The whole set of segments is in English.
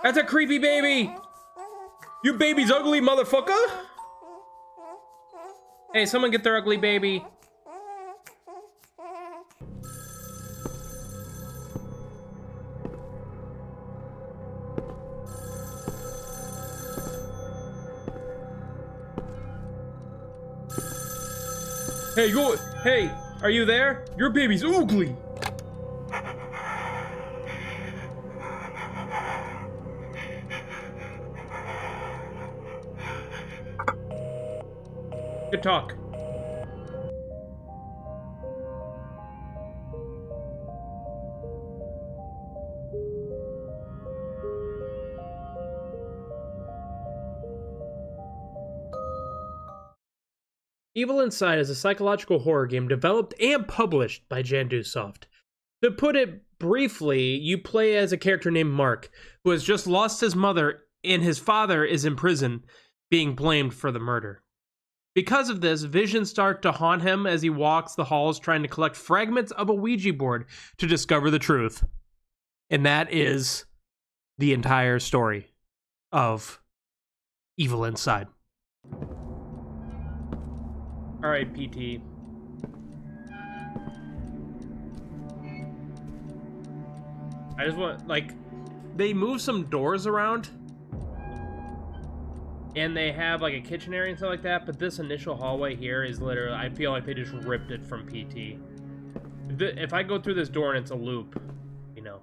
That's a creepy baby! Your baby's ugly, motherfucker! Hey, someone get their ugly baby. Hey, are you there? Your baby's ugly. Good talk. Evil Inside is a psychological horror game developed and published by Jandu Soft. To put it briefly, you play as a character named Mark, who has just lost his mother and his father is in prison, being blamed for the murder. Because of this, visions start to haunt him as he walks the halls trying to collect fragments of a Ouija board to discover the truth. And that is the entire story of Evil Inside. All right, PT. I just want, like, they move some doors around and they have like a kitchen area and stuff like that, but this initial hallway here is literally, I feel like they just ripped it from PT. If I go through this door and it's a loop, you know,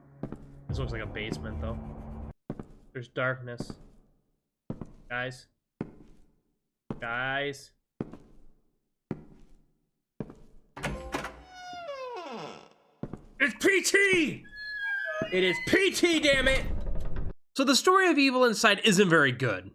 this looks like a basement though. There's darkness. Guys. It's PT! It is PT, damn it! So the story of Evil Inside isn't very good.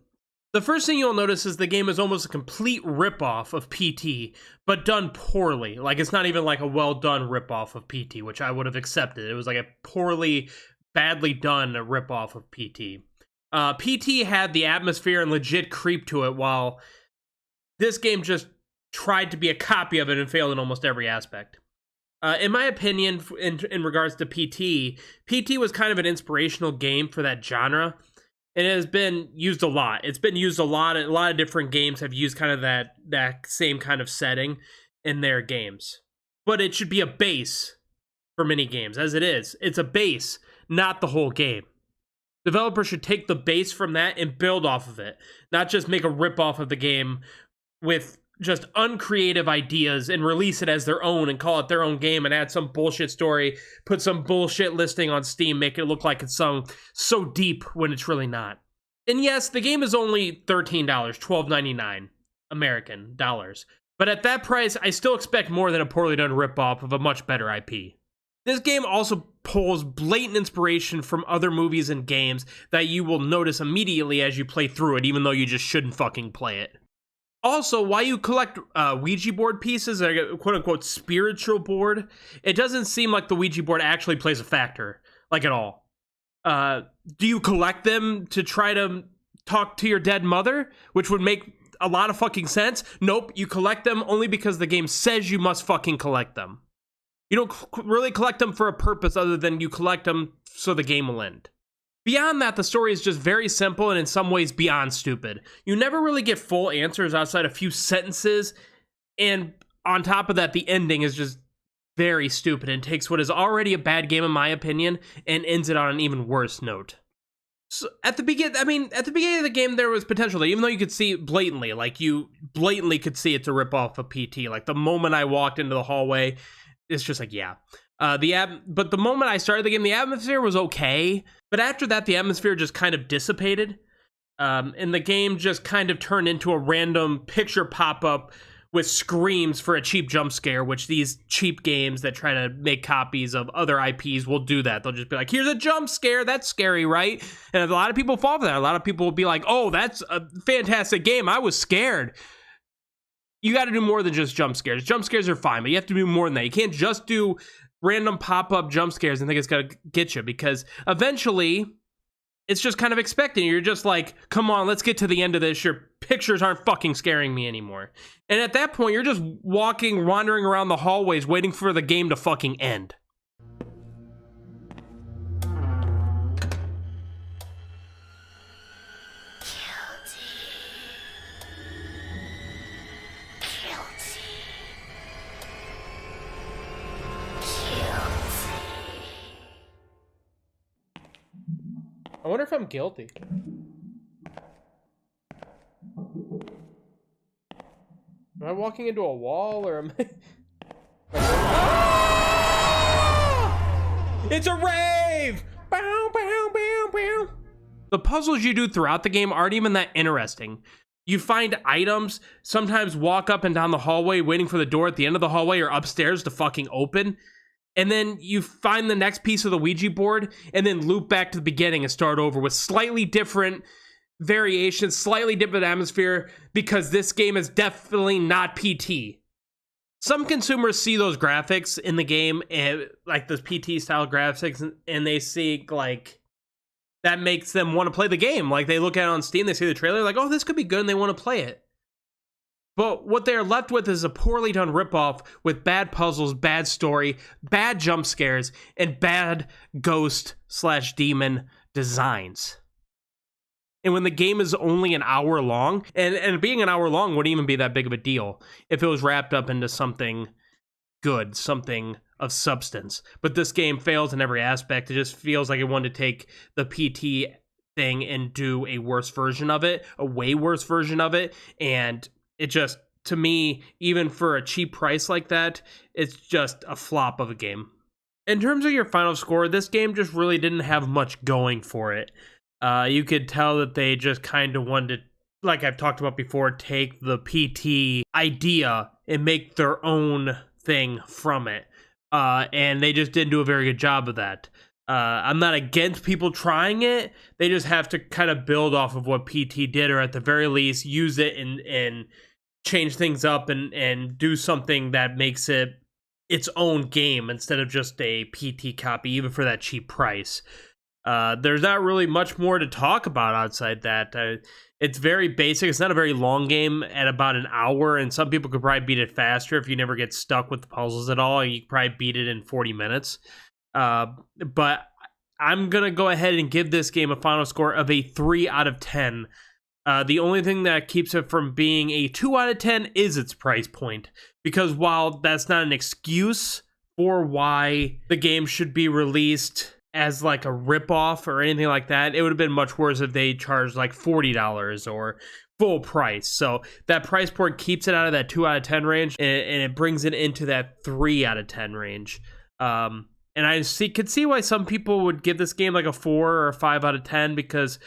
The first thing you'll notice is the game is almost a complete ripoff of PT, but done poorly. Like, it's not even like a well-done ripoff of PT, which I would have accepted. It was like a poorly, badly done ripoff of PT. PT had the atmosphere and legit creep to it, while this game just tried to be a copy of it and failed in almost every aspect. In my opinion, in regards to PT was kind of an inspirational game for that genre. It has been used a lot. It's been used a lot. A lot of different games have used kind of that same kind of setting in their games. But it should be a base for many games, as it is. It's a base, not the whole game. Developers should take the base from that and build off of it, not just make a rip-off of the game with just uncreative ideas and release it as their own and call it their own game and add some bullshit story, put some bullshit listing on Steam, make it look like it's so deep when it's really not. And yes, the game is only $13, $12.99 American dollars. But at that price, I still expect more than a poorly done ripoff of a much better IP. This game also pulls blatant inspiration from other movies and games that you will notice immediately as you play through it, even though you just shouldn't fucking play it. Also, while you collect Ouija board pieces, a quote-unquote spiritual board, it doesn't seem like the Ouija board actually plays a factor, like at all. Do you collect them to try to talk to your dead mother, which would make a lot of fucking sense? Nope, you collect them only because the game says you must fucking collect them. You don't really collect them for a purpose other than you collect them so the game will end. Beyond that, the story is just very simple and in some ways beyond stupid. You never really get full answers outside a few sentences, and on top of that, the ending is just very stupid and takes what is already a bad game in my opinion and ends it on an even worse note. So at the beginning of the game, there was potential there, even though you could see blatantly, like you blatantly could see it's a ripoff of PT. Like the moment I walked into the hallway, it's just like, yeah. But the moment I started the game, the atmosphere was okay. But after that, the atmosphere just kind of dissipated. And the game just kind of turned into a random picture pop-up with screams for a cheap jump scare, which these cheap games that try to make copies of other IPs will do that. They'll just be like, here's a jump scare, that's scary, right? And a lot of people fall for that. A lot of people will be like, oh, that's a fantastic game, I was scared. You got to do more than just jump scares. Jump scares are fine, but you have to do more than that. You can't just do random pop-up jump scares and think it's gonna get you, because eventually it's just kind of expecting. You're just like, come on, let's get to the end of this. You're pictures aren't fucking scaring me anymore. And at that point, you're just wandering around the hallways waiting for the game to fucking end. I wonder if I'm guilty. Am I walking into a wall, or am I... Ah! It's a rave! Bow, bow, bow, bow. The puzzles you do throughout the game aren't even that interesting. You find items, sometimes walk up and down the hallway waiting for the door at the end of the hallway or upstairs to fucking open. And then you find the next piece of the Ouija board and then loop back to the beginning and start over with slightly different variations, slightly different atmosphere, because this game is definitely not PT. Some consumers see those graphics in the game, and like those PT style graphics, and they see like that makes them want to play the game. Like they look at it on Steam, they see the trailer, like, oh, this could be good, and they want to play it. But what they're left with is a poorly done ripoff with bad puzzles, bad story, bad jump scares, and bad ghost/demon designs. And when the game is only an hour long, and being an hour long wouldn't even be that big of a deal if it was wrapped up into something good, something of substance. But this game fails in every aspect. It just feels like it wanted to take the PT thing and do a worse version of it, a way worse version of it, and it just, to me, even for a cheap price like that, it's just a flop of a game. In terms of your final score, this game just really didn't have much going for it. You could tell that they just kind of wanted to, like I've talked about before, take the PT idea and make their own thing from it. And they just didn't do a very good job of that. I'm not against people trying it. They just have to kind of build off of what PT did, or at the very least use it and change things up and do something that makes it its own game instead of just a PT copy, even for that cheap price. There's not really much more to talk about outside that. It's very basic. It's not a very long game at about an hour, and some people could probably beat it faster if you never get stuck with the puzzles at all. You could probably beat it in 40 minutes. But I'm going to go ahead and give this game a final score of a 3 out of 10. The only thing that keeps it from being a 2 out of 10 is its price point. Because while that's not an excuse for why the game should be released as like a ripoff or anything like that, it would have been much worse if they charged like $40 or full price. So that price point keeps it out of that 2 out of 10 range, and it brings it into that 3 out of 10 range. And I could see why some people would give this game like a 4 or a 5 out of 10, because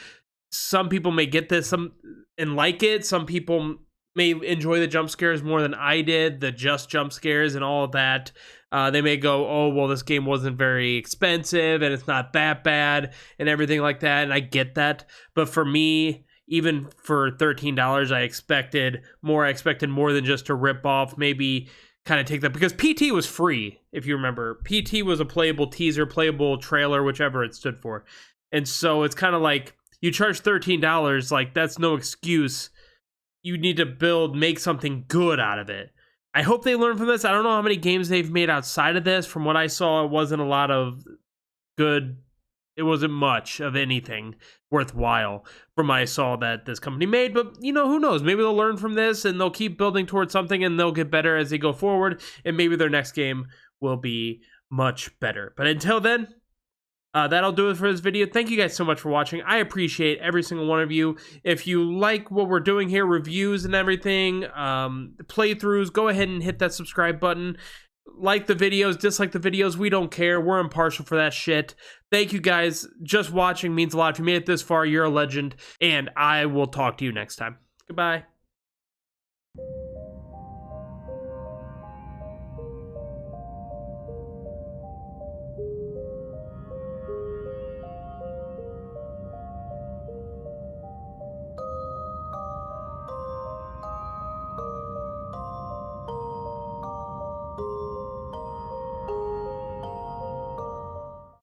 some people may get this and like it. Some people may enjoy the jump scares more than I did, the just jump scares and all of that. They may go, oh, well, this game wasn't very expensive and it's not that bad and everything like that. And I get that. But for me, even for $13, I expected more. I expected more than just a rip off. Maybe kind of take that, because PT was free. If you remember, PT was a playable teaser, playable trailer, whichever it stood for. And so it's kind of like, you charge $13, like that's no excuse. You need to make something good out of it. I hope they learn from this. I don't know how many games they've made outside of this. From what I saw, it wasn't a lot of good. It wasn't much of anything worthwhile from what I saw that this company made. But, you know, who knows? Maybe they'll learn from this and they'll keep building towards something and they'll get better as they go forward. And maybe their next game will be much better. But until then, that'll do it for this video. Thank you guys so much for watching. I appreciate every single one of you. If you like what we're doing here, reviews and everything, playthroughs, go ahead and hit that subscribe button. Like the videos, dislike the videos, we don't care. We're impartial for that shit. Thank you guys. Just watching means a lot. If you made it this far, you're a legend. And I will talk to you next time. Goodbye.